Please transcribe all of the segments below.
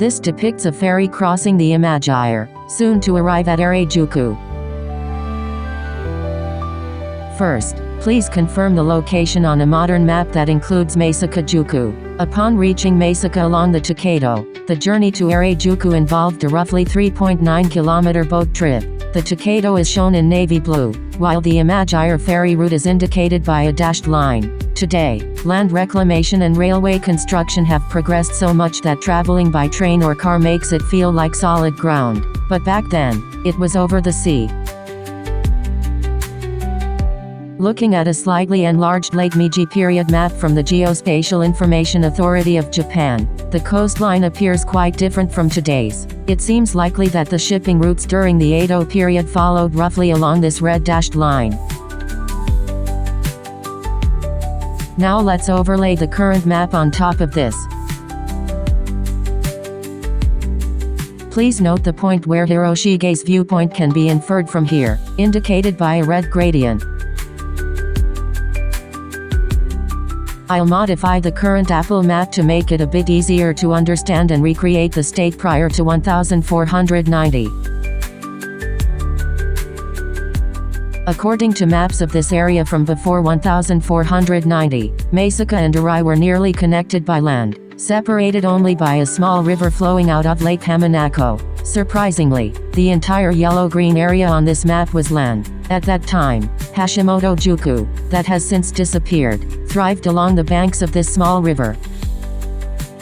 This depicts a ferry crossing the Imagire, soon to arrive at Arai-juku. First, please confirm the location on a modern map that includes Maisaka-juku. Upon reaching Maisaka along the Tokaido, the journey to Arai-juku involved a roughly 3.9-kilometer boat trip. The Tokaido is shown in navy blue, while the Imagire ferry route is indicated by a dashed line. Today, land reclamation and railway construction have progressed so much that traveling by train or car makes it feel like solid ground. But back then, it was over the sea. Looking at a slightly enlarged Lake Meiji period map from the Geospatial Information Authority of Japan, the coastline appears quite different from today's. It seems likely that the shipping routes during the Edo period followed roughly along this red dashed line. Now let's overlay the current map on top of this. Please note the point where Hiroshige's viewpoint can be inferred from here, indicated by a red gradient. I'll modify the current Apple map to make it a bit easier to understand and recreate the state prior to 1490. According to maps of this area from before 1490, Maisaka and Arai were nearly connected by land, separated only by a small river flowing out of Lake Hamanako. Surprisingly, the entire yellow-green area on this map was land. At that time, Hashimoto-juku, that has since disappeared, thrived along the banks of this small river.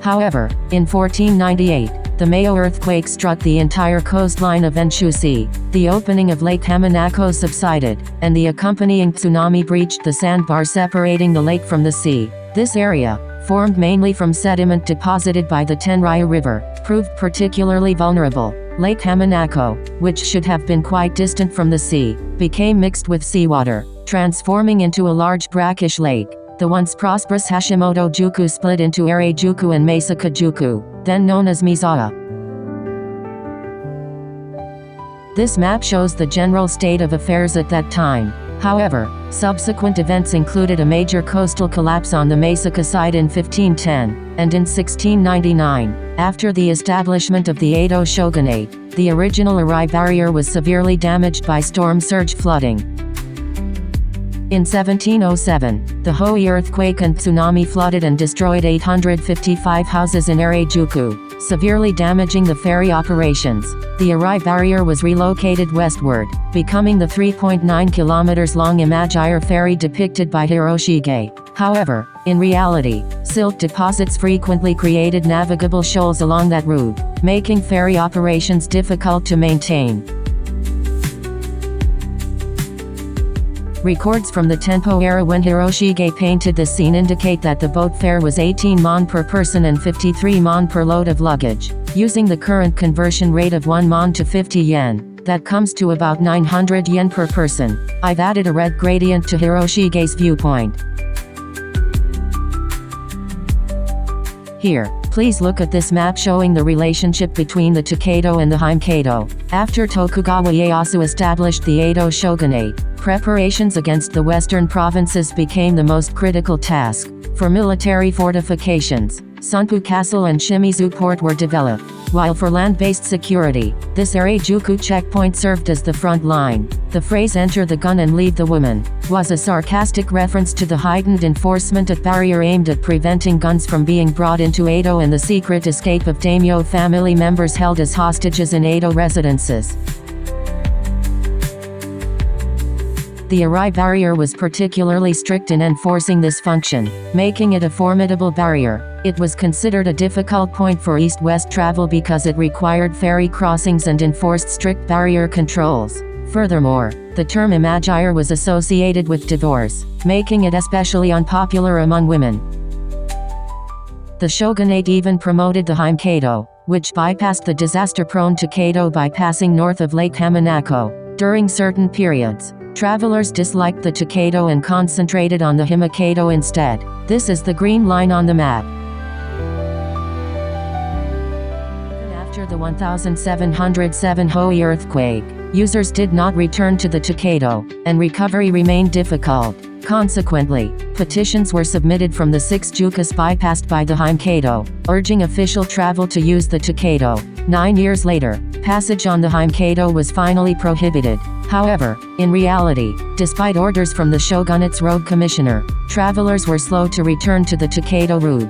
However, in 1498, the Mayo earthquake struck the entire coastline of Enshu Sea, the opening of Lake Hamanako subsided, and the accompanying tsunami breached the sandbar separating the lake from the sea. This area, formed mainly from sediment deposited by the Tenryu River, proved particularly vulnerable. Lake Hamanako, which should have been quite distant from the sea, became mixed with seawater, transforming into a large brackish lake. The once prosperous Hashimoto-juku split into Arai-juku and Maisaka-juku, then known as Misawa. This map shows the general state of affairs at that time. However, subsequent events included a major coastal collapse on the Maisaka side in 1510, and in 1699, after the establishment of the Edo shogunate, the original Arai barrier was severely damaged by storm surge flooding. In 1707, the Hoei earthquake and tsunami flooded and destroyed 855 houses in Arai-juku, severely damaging the ferry operations. The Arai barrier was relocated westward, becoming the 3.9 kilometers long Imagire Ferry depicted by Hiroshige. However, in reality, silt deposits frequently created navigable shoals along that route, making ferry operations difficult to maintain. Records from the Tenpo era when Hiroshige painted this scene indicate that the boat fare was 18 mon per person and 53 mon per load of luggage. Using the current conversion rate of 1 mon to 50 yen, that comes to about 900 yen per person. I've added a red gradient to Hiroshige's viewpoint. Here, please look at this map showing the relationship between the Tokaido and the Hoeido. After Tokugawa Ieyasu established the Edo shogunate, preparations against the western provinces became the most critical task. For military fortifications, Sunpu Castle and Shimizu Port were developed, while for land-based security, this Arai-juku checkpoint served as the front line. The phrase "enter the gun and leave the woman" was a sarcastic reference to the heightened enforcement of barrier aimed at preventing guns from being brought into Edo and the secret escape of daimyo family members held as hostages in Edo residences. The Arai barrier was particularly strict in enforcing this function, making it a formidable barrier. It was considered a difficult point for east-west travel because it required ferry crossings and enforced strict barrier controls. Furthermore, the term Imagire was associated with divorce, making it especially unpopular among women. The shogunate even promoted the Hoeido, which bypassed the disaster-prone Tokaido by passing north of Lake Hamanako. During certain periods, travelers disliked the Tokaido and concentrated on the Himakaido instead. This is the green line on the map. Even after the 1707 Hoei earthquake, users did not return to the Tokaido, and recovery remained difficult. Consequently, petitions were submitted from the 6 jukas bypassed by the Hoeido, urging official travel to use the Tokaido. 9 years later, passage on the Hoeido was finally prohibited. However, in reality, despite orders from the shogunate's road commissioner, travelers were slow to return to the Tokaido route.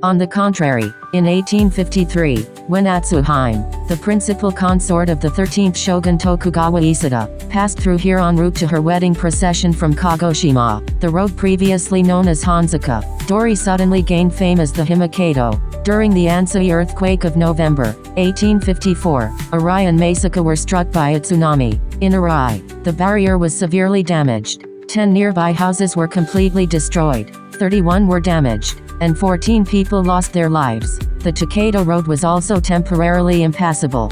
On the contrary, in 1853, when Atsuhime, the principal consort of the 13th shogun Tokugawa Ieyasu, passed through here en route to her wedding procession from Kagoshima, the road previously known as Hanzuka, Dori suddenly gained fame as the Himakaido. During the Ansei earthquake of November 1854, Arai and Maisaka were struck by a tsunami. In Arai, the barrier was severely damaged. 10 nearby houses were completely destroyed, 31 were damaged, and 14 people lost their lives. The Tokaido road was also temporarily impassable.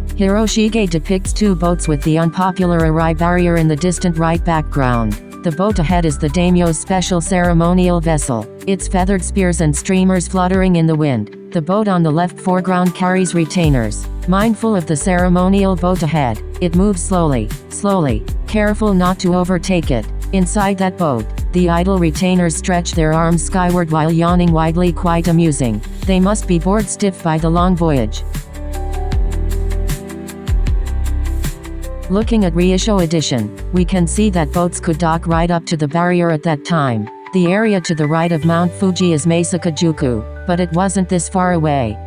Hiroshige depicts 2 boats with the unpopular Arai barrier in the distant right background. The boat ahead is the daimyo's special ceremonial vessel, its feathered spears and streamers fluttering in the wind. The boat on the left foreground carries retainers. Mindful of the ceremonial boat ahead, it moves slowly, careful not to overtake it. Inside that boat, the idle retainers stretch their arms skyward while yawning widely, quite amusing. They must be bored stiff by the long voyage. Looking at Ryusho edition, we can see that boats could dock right up to the barrier at that time. The area to the right of Mount Fuji is Maisaka-juku, but it wasn't this far away.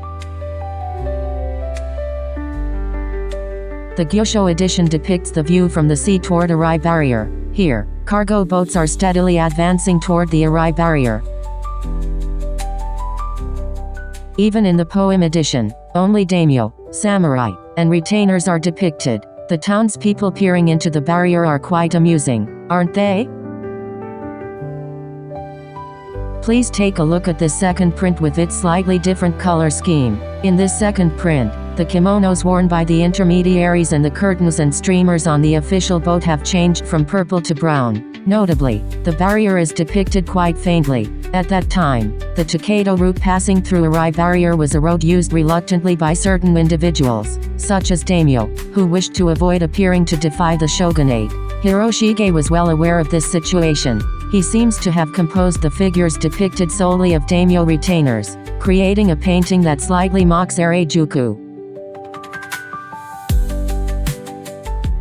The Gyosho edition depicts the view from the sea toward Arai barrier. Here, cargo boats are steadily advancing toward the Arai barrier. Even in the poem edition, only daimyo, samurai, and retainers are depicted. The townspeople peering into the barrier are quite amusing, aren't they? Please take a look at this second print with its slightly different color scheme. In this second print, the kimonos worn by the intermediaries and the curtains and streamers on the official boat have changed from purple to brown. Notably, the barrier is depicted quite faintly. At that time, the Tokaido route passing through Arai barrier was a road used reluctantly by certain individuals, such as daimyo, who wished to avoid appearing to defy the shogunate. Hiroshige was well aware of this situation. He seems to have composed the figures depicted solely of daimyo retainers, creating a painting that slightly mocks Arai-juku.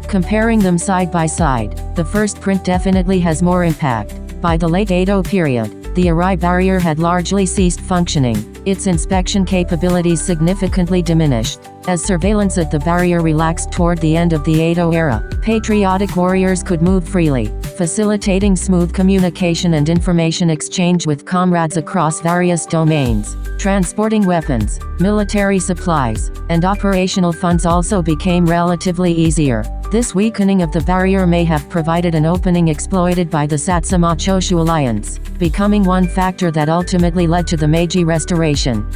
Comparing them side by side, the first print definitely has more impact. By the late Edo period, the Arai barrier had largely ceased functioning. Its inspection capabilities significantly diminished. As surveillance at the barrier relaxed toward the end of the Edo era, patriotic warriors could move freely, facilitating smooth communication and information exchange with comrades across various domains. Transporting weapons, military supplies, and operational funds also became relatively easier. This weakening of the barrier may have provided an opening exploited by the Satsuma-Choshu alliance, becoming one factor that ultimately led to the Meiji Restoration.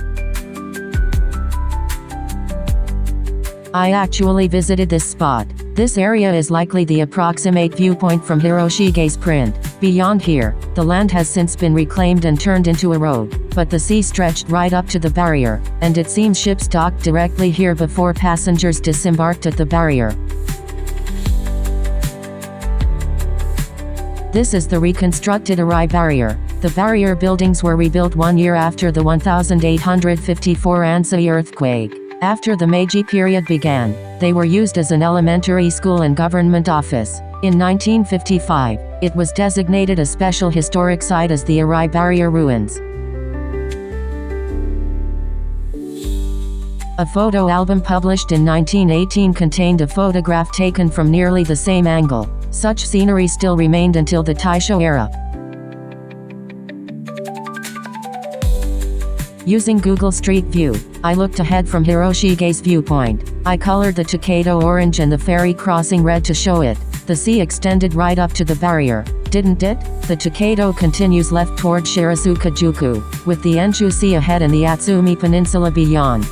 I actually visited this spot. This area is likely the approximate viewpoint from Hiroshige's print. Beyond here, the land has since been reclaimed and turned into a road, but the sea stretched right up to the barrier, and it seems ships docked directly here before passengers disembarked at the barrier. This is the reconstructed Arai barrier. The barrier buildings were rebuilt 1 year after the 1854 Ansei earthquake. After the Meiji period began, they were used as an elementary school and government office. In 1955, it was designated a special historic site as the Arai barrier ruins. A photo album published in 1918 contained a photograph taken from nearly the same angle. Such scenery still remained until the Taisho era. Using Google Street View, I looked ahead from Hiroshige's viewpoint. I colored the Tokaido orange and the ferry crossing red to show it. The sea extended right up to the barrier, didn't it? The Tokaido continues left toward Shizuoka-juku, with the Enshu Sea ahead and the Atsumi Peninsula beyond.